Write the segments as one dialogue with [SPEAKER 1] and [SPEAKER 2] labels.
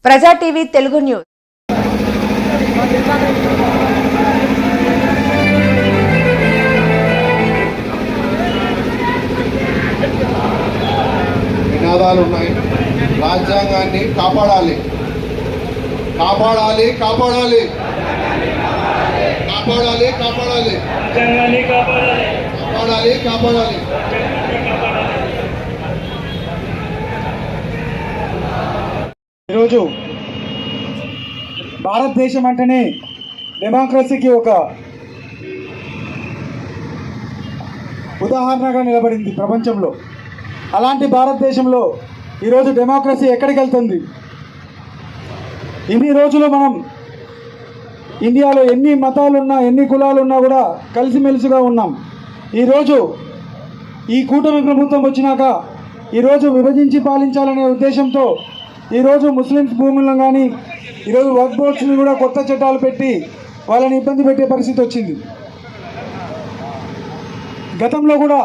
[SPEAKER 1] ప్రజా TV Telugu news.
[SPEAKER 2] నినాదాలు ఉన్నాయి. రాజ్యాంగాన్ని కాపాడాలి, కాపాడాలి, కాపాడాలి, కాపాడాలి, కాపాడాలి, కాపాడాలి, కాపాడాలి.
[SPEAKER 3] ఈరోజు భారతదేశం అంటేనే డెమోక్రసీకి ఒక ఉదాహరణగా నిలబడింది ప్రపంచంలో. అలాంటి భారతదేశంలో ఈరోజు డెమోక్రసీ ఎక్కడికి వెళ్తుంది? ఇన్ని రోజులు మనం ఇండియాలో ఎన్ని మతాలున్నా ఎన్ని కులాలున్నా కూడా కలిసిమెలిసిగా ఉన్నాం. ఈరోజు ఈ కూటమి ప్రభుత్వం వచ్చినాక ఈరోజు విభజించి పాలించాలనే ఉద్దేశంతో ఈరోజు ముస్లిమ్స్ భూములను కానీ ఈరోజు వక్ఫ్ బోర్డ్స్ని కూడా కొత్త చట్టాలు పెట్టి వాళ్ళని ఇబ్బంది పెట్టే పరిస్థితి వచ్చింది. గతంలో కూడా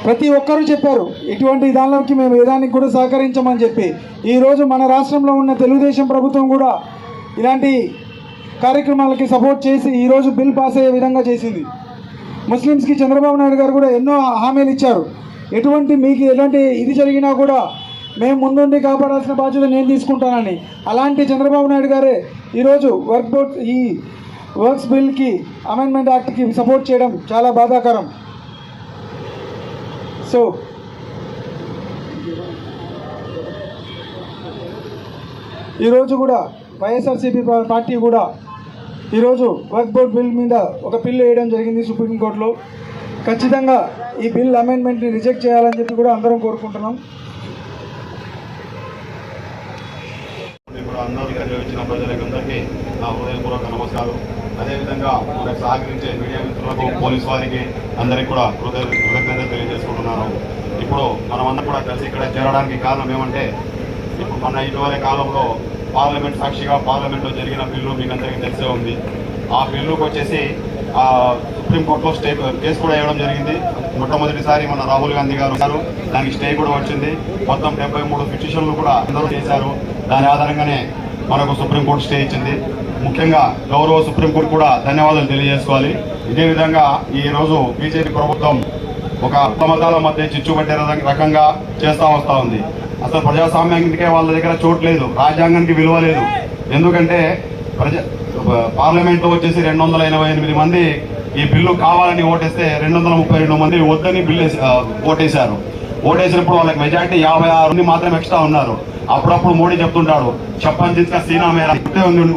[SPEAKER 3] ప్రతి ఒక్కరూ చెప్పారు ఇటువంటి దానిలోకి మేము ఏదానికి కూడా సహకరించమని చెప్పి. ఈరోజు మన రాష్ట్రంలో ఉన్న తెలుగుదేశం ప్రభుత్వం కూడా ఇలాంటి కార్యక్రమాలకి సపోర్ట్ చేసి ఈరోజు బిల్ పాస్ అయ్యే విధంగా చేసింది. ముస్లిమ్స్కి చంద్రబాబు నాయుడు గారు కూడా ఎన్నో హామీలు ఇచ్చారు. మీకు ఎలాంటి ఇది జరిగినా కూడా మేము ముందుండి కాపాడాల్సిన బాధ్యత నేను తీసుకుంటానని. అలాంటి చంద్రబాబు నాయుడు గారే ఈరోజు ఈ వర్క్స్ బిల్కి అమెండ్మెంట్ యాక్ట్కి సపోర్ట్ చేయడం చాలా బాధాకరం. సో ఈరోజు కూడా వైఎస్ఆర్సీపీ పార్టీ కూడా ఈరోజు వర్క్ బోర్డ్ బిల్ మీద ఒక బిల్ వేయడం జరిగింది సుప్రీంకోర్టులో. ఖచ్చితంగా ఈ బిల్ అమెండ్మెంట్ని రిజెక్ట్ చేయాలని చెప్పి కూడా అందరం కోరుకుంటున్నాం.
[SPEAKER 4] అందరూ వచ్చిన ప్రజలందరికీ నా హృదయపూర్వక నమస్కారం. అదేవిధంగా మనకు సహకరించే మీడియా మిత్రులకు, పోలీసు వారికి అందరికీ కూడా కృతజ్ఞత తెలియజేసుకుంటున్నాను. ఇప్పుడు మనమందరం కూడా కలిసి ఇక్కడ చేరడానికి కారణం ఏమంటే, ఇప్పుడు మన ఇటీవల కాలంలో పార్లమెంట్ సాక్షిగా పార్లమెంట్లో జరిగిన బిల్లు మీకు అందరికీ తెలిసే ఉంది. ఆ బిల్లుకు వచ్చేసి సుప్రీంకోర్టులో స్టే కేసు కూడా వేయడం జరిగింది. మొట్టమొదటిసారి మన రాహుల్ గాంధీ గారు దానికి స్టే కూడా వచ్చింది. మొత్తం 73 పిటిషన్లు కూడా అందరూ చేశారు. దాని ఆధారంగానే మనకు సుప్రీంకోర్టు స్టే ఇచ్చింది. ముఖ్యంగా గౌరవ సుప్రీంకోర్టు కూడా ధన్యవాదాలు తెలియజేసుకోవాలి. ఇదే విధంగా ఈరోజు బీజేపీ ప్రభుత్వం ఒక మతాల మధ్య చిచ్చుబట్టే రకంగా చేస్తూ వస్తూ ఉంది. అసలు ప్రజాస్వామ్యానికే వాళ్ళ దగ్గర చోటు లేదు, రాజ్యాంగానికి విలువ లేదు. ఎందుకంటే పార్లమెంట్లో వచ్చేసి 288 మంది ఈ బిల్లు కావాలని ఓటేస్తే 232 మంది వద్దని బిల్లు ఓటేశారు. ఓటేసినప్పుడు వాళ్ళకి మెజార్టీ 56 మాత్రం ఎక్స్ట్రా ఉన్నారు. అప్పుడప్పుడు మోడీ చెప్తుంటాడు చెప్పంచిక సీనా మేర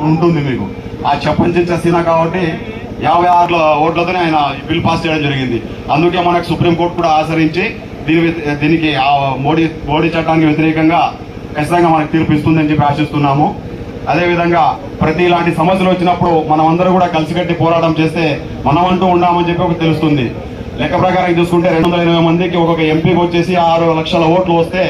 [SPEAKER 4] ఉంటుంది మీకు. ఆ చెప్పంచిక సీనా కాబట్టి 56 ఓట్లతోనే ఆయన బిల్ పాస్ చేయడం జరిగింది. అందుకే మనకు సుప్రీంకోర్టు కూడా ఆచరించి దీనికి మోడీ చట్టానికి వ్యతిరేకంగా ఖచ్చితంగా మనకు తీర్పు ఇస్తుందని చెప్పి ఆశిస్తున్నాము. అదేవిధంగా ప్రతి ఇలాంటి సమస్యలు వచ్చినప్పుడు మనం అందరూ కూడా కలిసికట్టి పోరాటం చేస్తే మనమంటూ ఉన్నామని చెప్పి ఒక తెలుస్తుంది. లెక్క ప్రకారం చూసుకుంటే 280 మందికి ఒక్కొక్క ఎంపీకి వచ్చేసి 6 లక్షల ఓట్లు వస్తే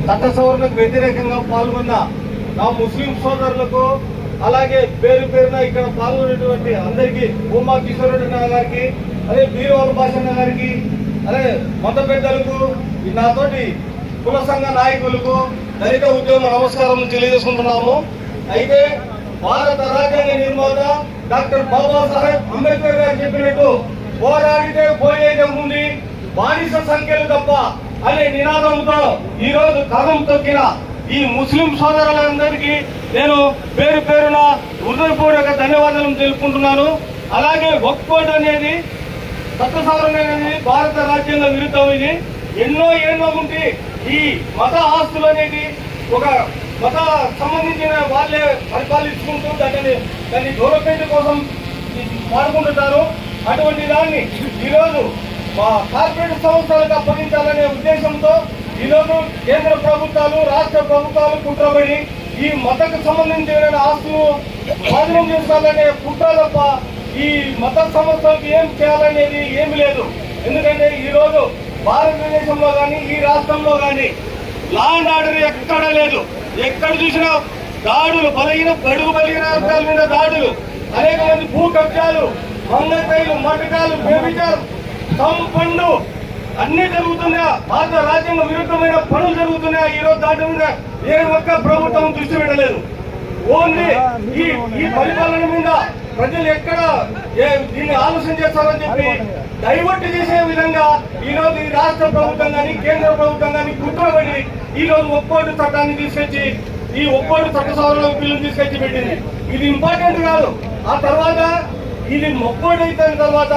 [SPEAKER 5] చట్ట సవరణకు వ్యతిరేకంగా పాల్గొన్న నా ముస్లిం సోదరులకు, అలాగే పేరు పేరున ఇక్కడ పాల్గొనేటువంటి అందరికీ, భూమా కిషోర్ రెడ్డి గారికి, అదే బీరువాల భాషన్న గారికి, అదే మత పెద్దలకు, నాతోటి కుల సంఘ నాయకులకు, దళిత ఉద్యమ నమస్కారం తెలియజేసుకుంటున్నాము. అయితే భారత రాజ్యాంగ నిర్మాత డాక్టర్ బాబాసాహెబ్ అంబేద్కర్ గారు చెప్పినట్టు పోరాడితే పోయేదే ఉంది, బానిస సంఖ్యలు తప్ప అనే నినాదంతో ఈరోజు కథం తొక్కిన ఈ ముస్లిం సోదరులందరికీ నేను పేరు పేరున హృదయపూర్వక ధన్యవాదాలు తెలుపుకుంటున్నాను. అలాగే వక్ఫ్ బోర్డ్ అనేది చట్ట సవరణ అనేది భారత రాజ్యాంగ విరుద్ధం. ఇది ఎన్నో ఏళ్ళ ఉంటే ఈ మత ఆస్తులు అనేది ఒక మత సంబంధించిన వాళ్ళే పరిపాలించుకుంటూ దాన్ని డెవలప్మెంట్ కోసం వాడుకుంటున్నారు. అటువంటి దాన్ని ఈరోజు కార్పొరేట్ సంస్థలకు అప్పగించాలనే ఉద్దేశంతో ఈరోజు కేంద్ర ప్రభుత్వాలు, రాష్ట్ర ప్రభుత్వాలు కుట్రబడి ఈ మతకు సంబంధించిన ఆస్తులు స్వాధీనం చేసుకోవాలనే కుట్ర తప్ప ఈ మత సంస్థలకు ఏం చేయాలనేది ఏమి లేదు. ఎందుకంటే ఈరోజు భారతదేశంలో కానీ ఈ రాష్ట్రంలో కానీ లా అండ్ ఆర్డర్ ఎక్కడ లేదు. ఎక్కడ చూసినా దాడులు, బడుగు బలిగిన వర్గాల మీద దాడులు, అనేక మంది భూ కబ్జాలు, మంగళకాయలు, మటకాలు, వ్యభిచారం, సంపండు అన్ని జరుగుతున్నాయా, భారత రాజ్యాంగ విరుద్ధమైన పనులు జరుగుతున్నాయా, ఈ రోజు దాటి మీద ఏ ఒక్క ప్రభుత్వం దృష్టి పెట్టలేదు. ఓన్లీ ఈ పరిపాలన మీద ప్రజలు ఎక్కడ దీన్ని ఆలోచన చేస్తారని చెప్పి డైవర్ట్ చేసే విధంగా ఈ రోజు ఈ రాష్ట్ర ప్రభుత్వం కానీ కేంద్ర ప్రభుత్వం కానీ కుట్రపడి ఈ రోజు ఒక్కోటి చట్టాన్ని తీసుకొచ్చి ఈ ఒక్కోటి చట్ట సవరణ బిల్లును తీసుకొచ్చి పెట్టింది. ఇది ఇంపార్టెంట్ కాదు. ఆ తర్వాత ఇది ఒక్కోటి అయిన తర్వాత